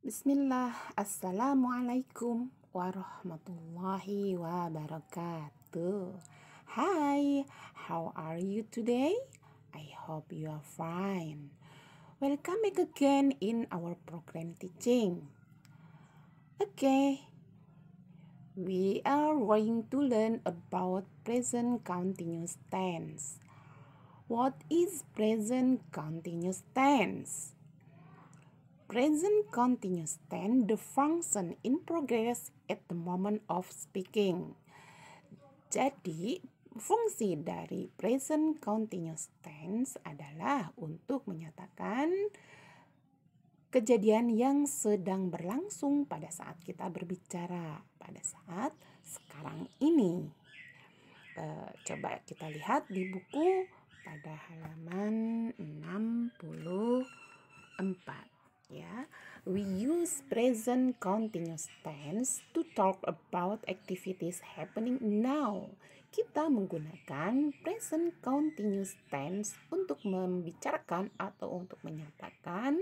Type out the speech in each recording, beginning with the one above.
Bismillah, Assalamualaikum warahmatullahi wabarakatuh. Hi, how are you today? I hope you are fine. Welcome back again in our program teaching. Okay, we are going to learn about present continuous tense. What is present continuous tense? Present continuous tense, the function in progress at the moment of speaking. Jadi, fungsi dari present continuous tense adalah untuk menyatakan kejadian yang sedang berlangsung pada saat kita berbicara, pada saat sekarang ini. Coba kita lihat di buku pada halaman 64. Ya, we use present continuous tense to talk about activities happening now. Kita menggunakan present continuous tense untuk membicarakan atau untuk menyatakan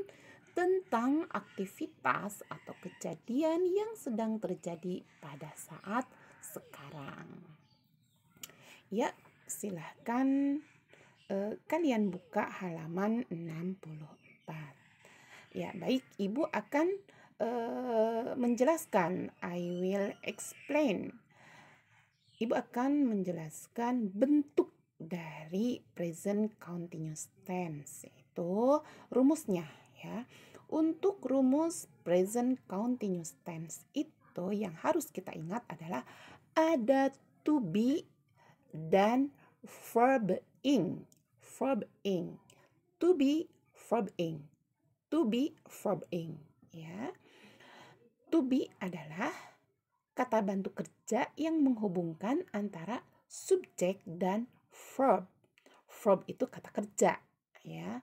tentang aktivitas atau kejadian yang sedang terjadi pada saat sekarang. Ya, silahkan kalian buka halaman 64. Ya, baik, Ibu akan menjelaskan. I will explain. Ibu akan menjelaskan bentuk dari present continuous tense, yaitu rumusnya ya. Untuk rumus present continuous tense itu yang harus kita ingat adalah ada to be dan verb ing. Verb ing. To be, verb ing. To be, verb ing, ya. To be adalah kata bantu kerja yang menghubungkan antara subjek dan verb. Verb itu kata kerja, ya,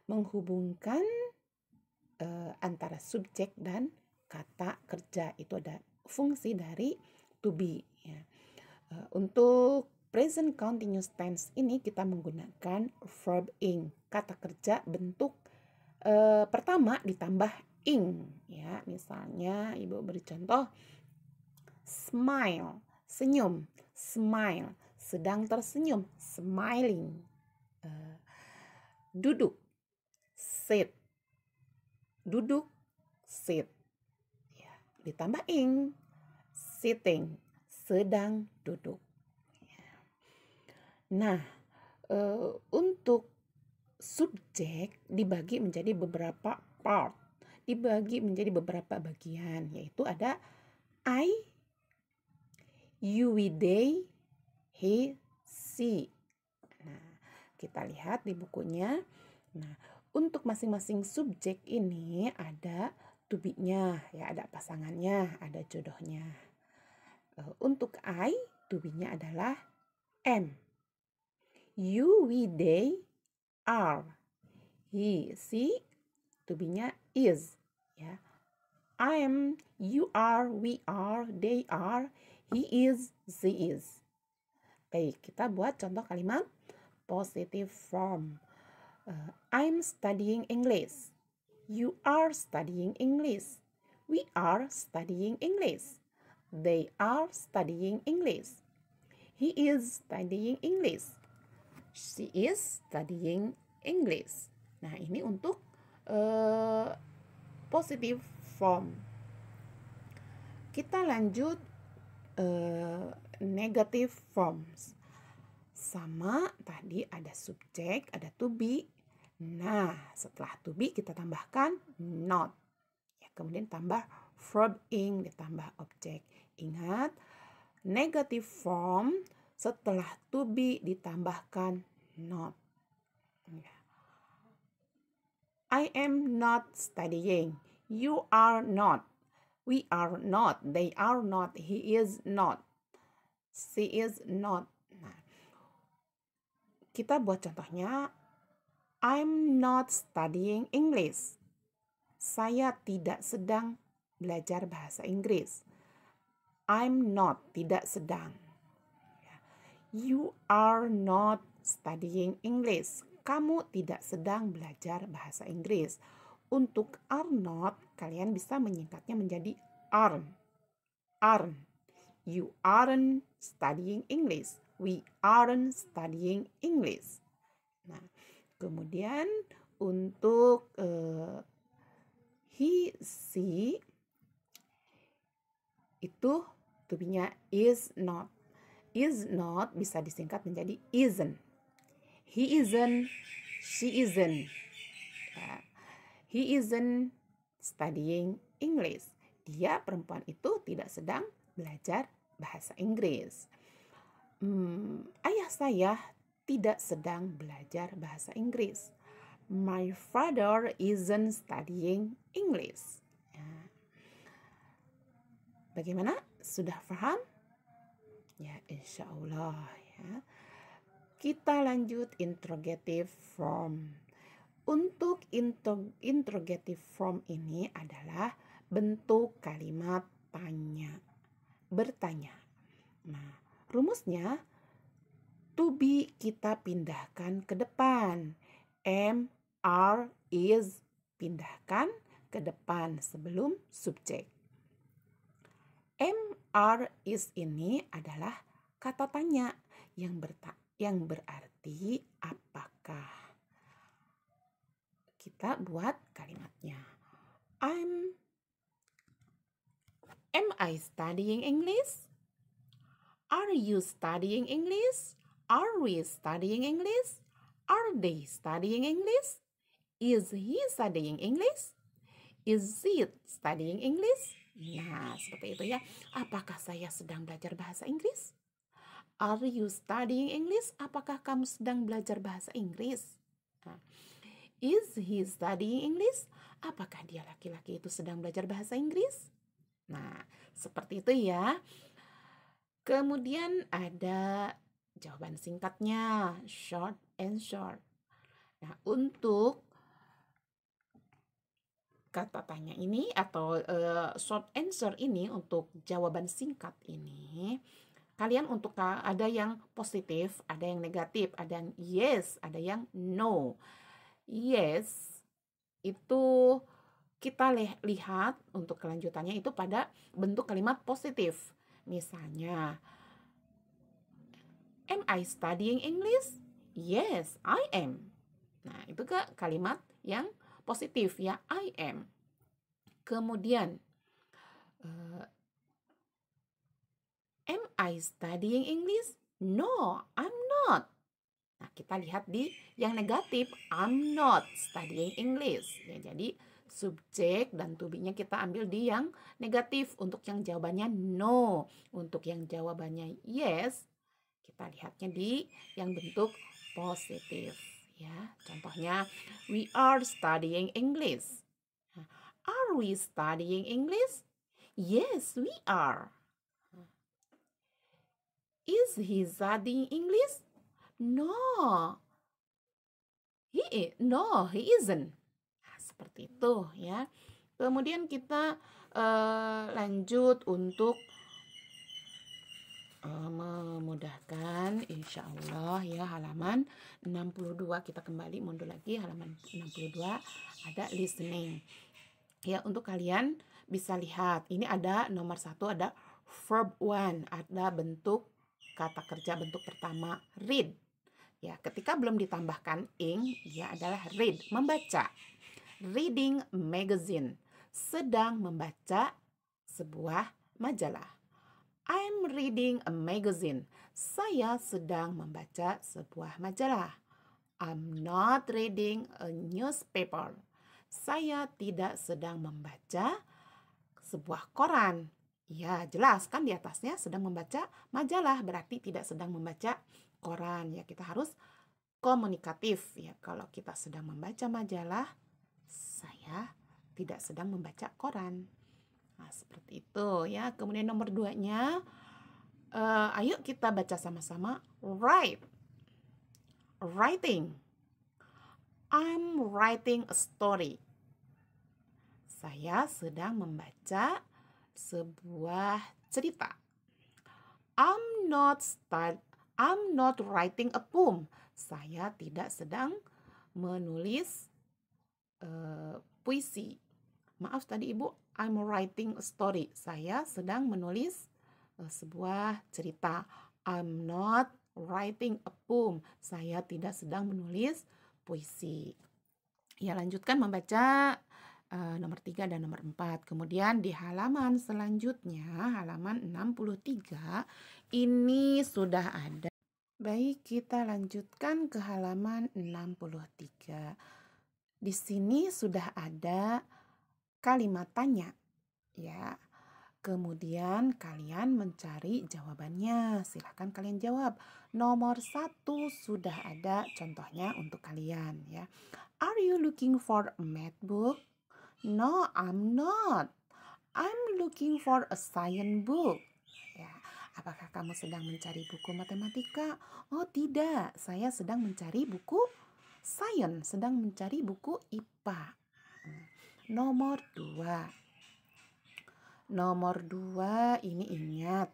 menghubungkan antara subjek dan kata kerja. Itu ada fungsi dari to be, ya. Untuk present continuous tense ini kita menggunakan verb ing, kata kerja bentuk pertama ditambah ing, ya. Misalnya Ibu beri contoh, smile, senyum, smile, sedang tersenyum, smiling. Duduk, sit, duduk, sit, ya. Ditambah ing, sitting, sedang duduk, ya. Nah, untuk subjek dibagi menjadi beberapa part, dibagi menjadi beberapa bagian, yaitu ada I, you, we, they, he, she. Nah, kita lihat di bukunya. Nah, untuk masing-masing subjek ini ada to be-nya, ya, ada pasangannya, ada jodohnya. Untuk I, to be-nya adalah am. You, we, they, are. He, she, to be-nya is, ya. I am, you are, we are, they are, he is, she is. Baik, kita buat contoh kalimat positive form. I'm studying English. You are studying English. We are studying English. They are studying English. He is studying English. She is studying English. Nah, ini untuk positive form. Kita lanjut negative forms. Sama tadi ada subjek, ada to be. Nah, setelah to be kita tambahkan not. Ya, kemudian tambah verb ing, ditambah objek. Ingat, negative form setelah to be ditambahkan not. Ya. I am not studying. You are not. We are not. They are not. He is not. She is not. Nah, kita buat contohnya. I'm not studying English. Saya tidak sedang belajar bahasa Inggris. I'm not, tidak sedang. You are not studying English. Kamu tidak sedang belajar bahasa Inggris. Untuk are not, kalian bisa menyingkatnya menjadi aren't. Aren't. You aren't studying English. We aren't studying English. Nah, kemudian untuk he, she, itu to be-nya is not. Is not bisa disingkat menjadi isn't. He isn't, she isn't. Ya. He isn't studying English. Dia, perempuan itu, tidak sedang belajar bahasa Inggris. Ayah saya tidak sedang belajar bahasa Inggris. My father isn't studying English. Ya. Bagaimana? Sudah paham? Ya, insya Allah ya. Kita lanjut interrogative form. Untuk interrogative form ini adalah bentuk kalimat tanya, bertanya. Nah, rumusnya to be kita pindahkan ke depan. Am, are, is pindahkan ke depan sebelum subjek. Am, are, is ini adalah kata tanya yang berarti apakah. Kita buat kalimatnya. Am I studying English? Are you studying English? Are we studying English? Are they studying English? Is he studying English? Is it studying English? Nah, seperti itu ya. Apakah saya sedang belajar bahasa Inggris? Are you studying English? Apakah kamu sedang belajar bahasa Inggris? Nah, is he studying English? Apakah dia laki-laki itu sedang belajar bahasa Inggris? Nah, seperti itu ya. Kemudian ada jawaban singkatnya, short answer. Nah, untuk kata tanya ini atau short answer ini, untuk jawaban singkat ini, kalian untuk ada yang positif, ada yang negatif, ada yang yes, ada yang no. Yes itu kita lihat untuk kelanjutannya itu pada bentuk kalimat positif. Misalnya, am I studying English? Yes, I am. Nah, itu kalimat yang positif ya, I am. Kemudian, am I studying English? No, I'm not. Nah, kita lihat di yang negatif, I'm not studying English. Ya, jadi subjek dan to be-nya kita ambil di yang negatif. Untuk yang jawabannya no, untuk yang jawabannya yes, kita lihatnya di yang bentuk positif. Ya, contohnya, we are studying English. Are we studying English? Yes, we are. Is he studying English? No, he isn't. Nah, seperti itu ya. Kemudian kita lanjut untuk memudahkan, insya Allah ya, halaman 62. Kita kembali mundur lagi, halaman 62 ada listening. Ya, untuk kalian bisa lihat, ini ada nomor 1, ada verb 1, ada bentuk kata kerja bentuk pertama read. Ya, ketika belum ditambahkan ing, dia adalah read, membaca. Reading magazine, sedang membaca sebuah majalah. I'm reading a magazine, saya sedang membaca sebuah majalah. I'm not reading a newspaper, saya tidak sedang membaca sebuah koran. Ya, jelas kan di atasnya sedang membaca majalah, berarti tidak sedang membaca koran. Ya, kita harus komunikatif ya. Kalau kita sedang membaca majalah, saya tidak sedang membaca koran. Nah, seperti itu ya. Kemudian nomor 2-nya, ayo kita baca sama-sama. Writing. I'm writing a story. Saya sedang membaca sebuah cerita. I'm not writing a poem. Saya tidak sedang menulis puisi. Maaf tadi Ibu, I'm writing a story. Saya sedang menulis sebuah cerita. I'm not writing a poem. Saya tidak sedang menulis puisi. Ya, lanjutkan membaca nomor 3 dan nomor 4. Kemudian di halaman selanjutnya, halaman 63, ini sudah ada. Baik, kita lanjutkan ke halaman 63. Di sini sudah ada kalimat tanya, ya. Kemudian kalian mencari jawabannya. Silahkan kalian jawab. Nomor 1 sudah ada contohnya untuk kalian, ya. Are you looking for a math book? No, I'm not. I'm looking for a science book. Ya, apakah kamu sedang mencari buku matematika? Oh, tidak. Saya sedang mencari buku science, sedang mencari buku IPA. Nomor 2. Nomor 2 ini ingat,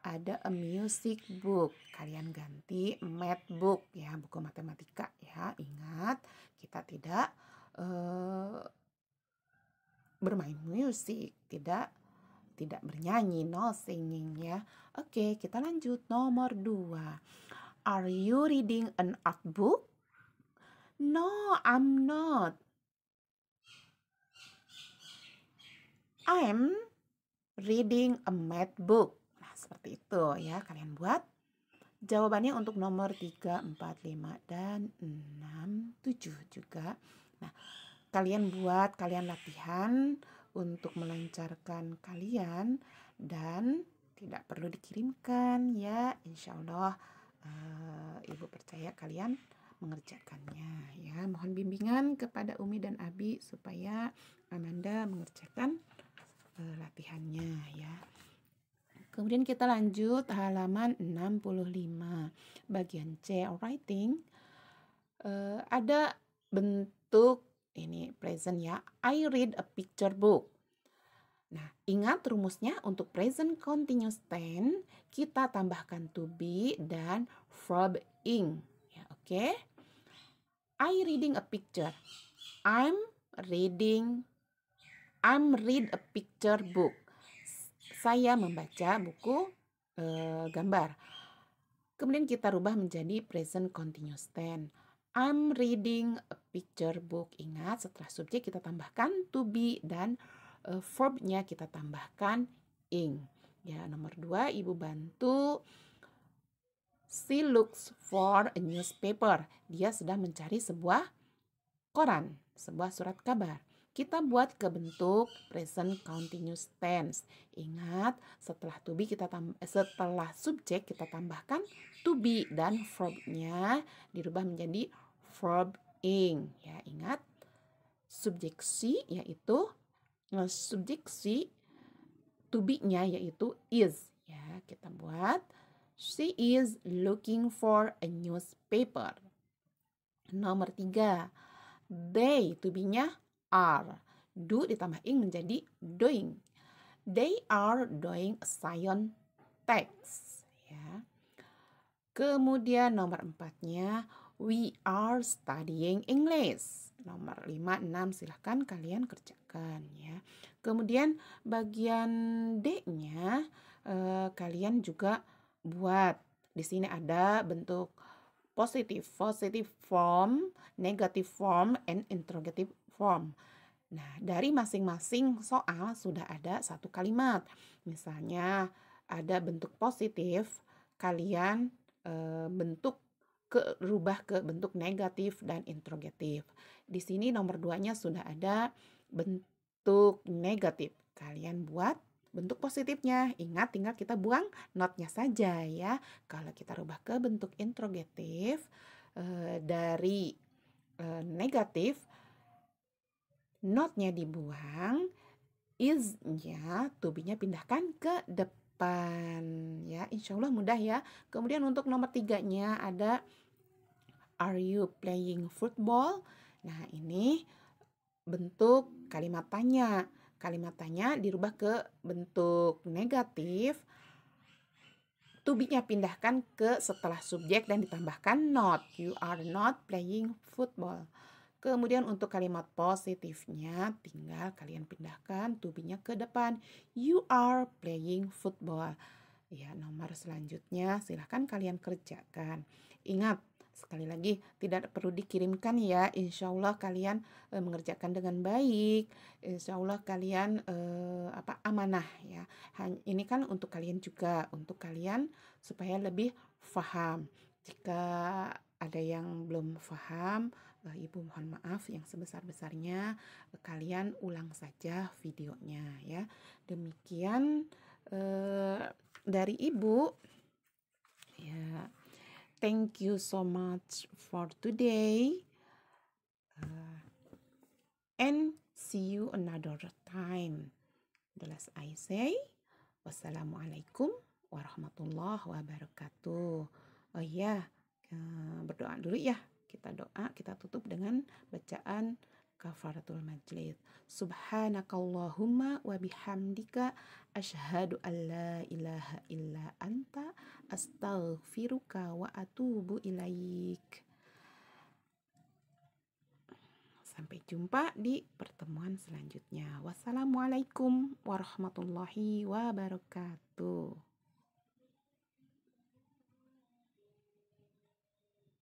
ada a music book. Kalian ganti math book, ya, buku matematika, ya. Ingat, kita tidak bermain musik, tidak bernyanyi, no singing, ya. Oke, kita lanjut. Nomor 2. Are you reading an art book? No, I'm not. I'm reading a math book. Nah, seperti itu, ya. Kalian buat jawabannya untuk nomor 3, 4, 5, dan 6, 7 juga. Nah, kalian latihan untuk melancarkan kalian dan tidak perlu dikirimkan, ya. Insya Allah Ibu percaya kalian mengerjakannya, ya. Mohon bimbingan kepada Umi dan Abi supaya Amanda mengerjakan latihannya, ya. Kemudian kita lanjut halaman 65. Bagian C, writing. Ada bentuk ini present, ya. I read a picture book. Nah, ingat rumusnya untuk present continuous tense, kita tambahkan to be dan verb ing. Ya, oke. I reading a picture. I'm read a picture book. Saya membaca buku gambar. Kemudian kita rubah menjadi present continuous tense. I'm reading a picture book. Ingat, setelah subjek kita tambahkan to be dan verbnya kita tambahkan ing. Ya, nomor 2, Ibu bantu. She looks for a newspaper. Dia sedang mencari sebuah koran, sebuah surat kabar. Kita buat ke bentuk present continuous tense. Ingat, setelah to be setelah subjek kita tambahkan to be dan verbnya dirubah menjadi verb ing. Ya, ingat subjeksi yaitu subjeksi to be-nya yaitu is. Ya, kita buat she is looking for a newspaper. Nomor 3, they to be-nya are. Do ditambah ing menjadi doing. They are doing a science text. Ya. Kemudian nomor 4-nya we are studying English. Nomor 5, 6 silahkan kalian kerjakan, ya. Kemudian bagian D-nya kalian juga buat. Di sini ada bentuk positive form, negative form, and interrogative form. Nah, dari masing-masing soal sudah ada satu kalimat. Misalnya ada bentuk positif, kalian rubah ke bentuk negatif dan interrogatif. Di sini nomor 2-nya sudah ada bentuk negatif. Kalian buat bentuk positifnya. Ingat, tinggal kita buang not-nya saja, ya. Kalau kita rubah ke bentuk interrogatif, dari negatif, not-nya dibuang, is-nya, to be-nya pindahkan ke depan, ya. Insya Allah mudah, ya. Kemudian untuk nomor 3-nya ada are you playing football? Nah, ini bentuk kalimat tanya. Kalimat tanya dirubah ke bentuk negatif. To be-nya pindahkan ke setelah subjek dan ditambahkan not. You are not playing football. Kemudian untuk kalimat positifnya tinggal kalian pindahkan to be-nya ke depan. You are playing football. Ya, nomor selanjutnya silahkan kalian kerjakan. Ingat, sekali lagi tidak perlu dikirimkan ya. Insya Allah kalian mengerjakan dengan baik. Insya Allah kalian amanah ya. Ini kan untuk kalian juga, untuk kalian supaya lebih paham. Jika ada yang belum paham, Ibu mohon maaf yang sebesar-besarnya. Kalian ulang saja videonya ya. Demikian dari Ibu ya. Thank you so much for today, and see you another time. The last I say, wassalamualaikum warahmatullahi wabarakatuh. Oh iya, berdoa dulu ya. Kita doa, kita tutup dengan bacaan kafaratul majlis. Subhanakallahumma wa bihamdika asyhadu an la ilaha illa anta astaghfiruka wa atubu ilaik. Sampai jumpa di pertemuan selanjutnya. Wassalamualaikum warahmatullahi wabarakatuh.